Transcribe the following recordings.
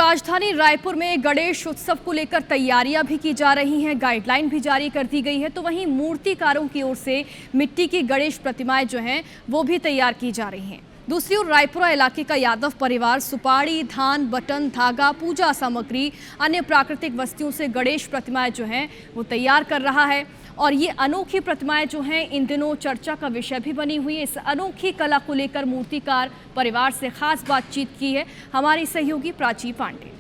राजधानी रायपुर में गणेश उत्सव को लेकर तैयारियां भी की जा रही हैं, गाइडलाइन भी जारी कर दी गई है। तो वहीं मूर्तिकारों की ओर से मिट्टी की गणेश प्रतिमाएं जो हैं वो भी तैयार की जा रही हैं। दूसरी ओर रायपुरा इलाके का यादव परिवार सुपारी, धान, बटन, धागा, पूजा सामग्री, अन्य प्राकृतिक वस्तुओं से गणेश प्रतिमाएं जो हैं वो तैयार कर रहा है। और ये अनोखी प्रतिमाएं जो हैं इन दिनों चर्चा का विषय भी बनी हुई है। इस अनोखी कला को लेकर मूर्तिकार परिवार से खास बातचीत की है हमारी सहयोगी प्राची पांडे।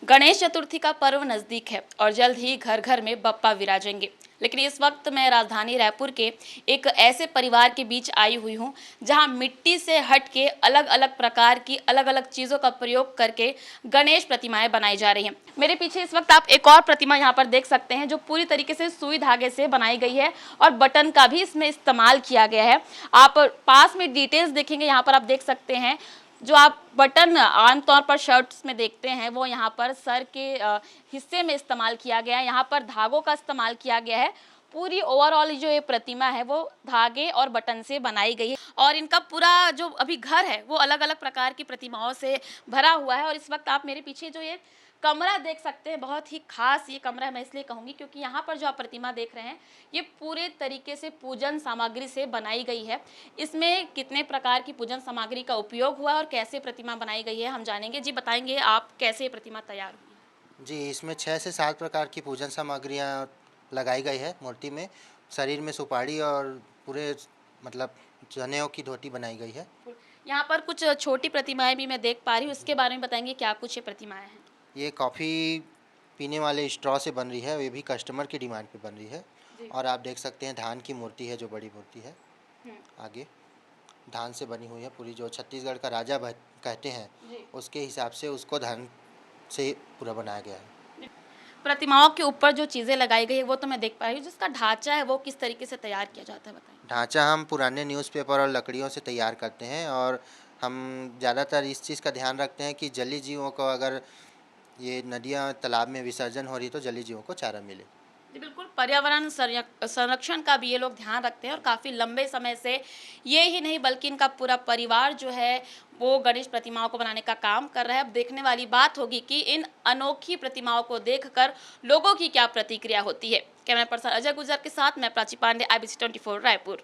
गणेश चतुर्थी का पर्व नज़दीक है और जल्द ही घर घर में बप्पा विराजेंगे। लेकिन इस वक्त मैं राजधानी रायपुर के एक ऐसे परिवार के बीच आई हुई हूं जहां मिट्टी से हट के अलग अलग प्रकार की अलग अलग चीज़ों का प्रयोग करके गणेश प्रतिमाएं बनाई जा रही हैं। मेरे पीछे इस वक्त आप एक और प्रतिमा यहां पर देख सकते हैं जो पूरी तरीके से सुई धागे से बनाई गई है और बटन का भी इसमें इस्तेमाल किया गया है। आप पास में डिटेल्स देखेंगे, यहाँ पर आप देख सकते हैं जो आप बटन आमतौर पर शर्ट्स में देखते हैं वो यहाँ पर सर के हिस्से में इस्तेमाल किया गया है। यहाँ पर धागों का इस्तेमाल किया गया है। पूरी ओवरऑल जो ये प्रतिमा है वो धागे और बटन से बनाई गई है और इनका पूरा जो अभी घर है वो अलग अलग प्रकार की प्रतिमाओं से भरा हुआ है। और इस वक्त आप मेरे पीछे जो ये कमरा देख सकते हैं, बहुत ही खास ये कमरा है, मैं इसलिए कहूँगी क्योंकि यहाँ पर जो आप प्रतिमा देख रहे हैं ये पूरे तरीके से पूजन सामग्री से बनाई गई है। इसमें कितने प्रकार की पूजन सामग्री का उपयोग हुआ और कैसे प्रतिमा बनाई गई है हम जानेंगे। जी बताएंगे आप कैसे प्रतिमा तैयार हुई? जी, इसमें 6 से 7 प्रकार की पूजन सामग्रियाँ लगाई गई है मूर्ति में। शरीर में सुपारी और पूरे मतलब जनेऊ की धोती बनाई गई है। यहाँ पर कुछ छोटी प्रतिमाएं भी मैं देख पा रही हूँ, इसके बारे में बताएंगे क्या कुछ ये प्रतिमाएं हैं? ये कॉफ़ी पीने वाले स्ट्रॉ से बन रही है, ये भी कस्टमर की डिमांड पे बन रही है। और आप देख सकते हैं धान की मूर्ति है जो बड़ी मूर्ति है, आगे धान से बनी हुई है पूरी, जो छत्तीसगढ़ का राजा कहते हैं उसके हिसाब से उसको धान से पूरा बनाया गया है। प्रतिमाओं के ऊपर जो चीज़ें लगाई गई है वो तो मैं देख पा रही हूँ, जिसका ढांचा है वो किस तरीके से तैयार किया जाता है बताएं? ढांचा हम पुराने न्यूज़पेपर और लकड़ियों से तैयार करते हैं और हम ज़्यादातर इस चीज़ का ध्यान रखते हैं कि जलीय जीवों को, अगर ये नदियाँ तालाब में विसर्जन हो रही तो जलीय जीवों को चारा मिले। जी बिल्कुल, पर्यावरण संरक्षण का भी ये लोग ध्यान रखते हैं और काफ़ी लंबे समय से ये ही नहीं बल्कि इनका पूरा परिवार जो है वो गणेश प्रतिमाओं को बनाने का काम कर रहा है। अब देखने वाली बात होगी कि इन अनोखी प्रतिमाओं को देखकर लोगों की क्या प्रतिक्रिया होती है। कैमरा पर्सन अजय गुजर के साथ मैं प्राची पांडे, IBC 24 रायपुर।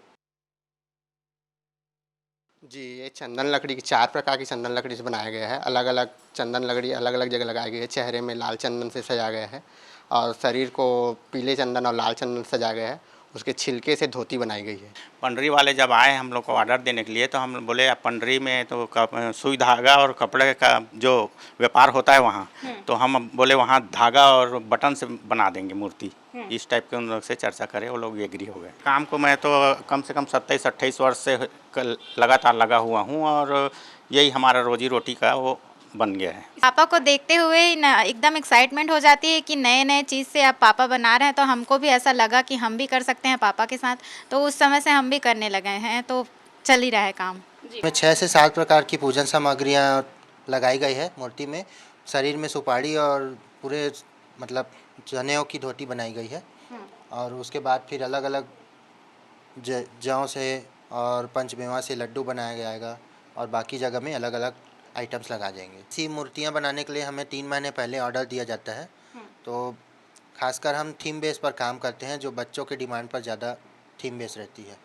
जी, ये चंदन लकड़ी की 4 प्रकार की चंदन लकड़ी से बनाया गया है। अलग अलग चंदन लकड़ी अलग अलग जगह लगाई गई है। चेहरे में लाल चंदन से सजाया गया है और शरीर को पीले चंदन और लाल चंदन से सजाया गया है। उसके छिलके से धोती बनाई गई है। पंडरी वाले जब आए हम लोग को ऑर्डर देने के लिए तो हम बोले आप पंडरी में तो सुई धागा और कपड़े का जो व्यापार होता है वहाँ, तो हम बोले वहाँ धागा और बटन से बना देंगे मूर्ति। इस टाइप के उन लोग से चर्चा करें, वो लोग एग्री हो गए। काम को मैं तो कम से कम 27-28 वर्ष से लगातार लगा हुआ हूँ और यही हमारा रोजी रोटी का वो बन गया है। पापा को देखते हुए एकदम एक्साइटमेंट हो जाती है कि नए नए चीज़ से आप पापा बना रहे हैं, तो हमको भी ऐसा लगा कि हम भी कर सकते हैं पापा के साथ। तो उस समय से हम भी करने लगे हैं, तो चल ही रहा है काम। इसमें 6 से 7 प्रकार की पूजन सामग्रियाँ लगाई गई है मूर्ति में। शरीर में सुपारी और पूरे मतलब जनेऊ की धोती बनाई गई है और उसके बाद फिर अलग अलग जौ से और पंचमेवा से लड्डू बनाया जाएगा और बाकी जगह में अलग अलग आइटम्स लगा जाएंगे। इसी मूर्तियाँ बनाने के लिए हमें 3 महीने पहले ऑर्डर दिया जाता है। तो खासकर हम थीम बेस पर काम करते हैं, जो बच्चों के डिमांड पर ज़्यादा थीम बेस रहती है।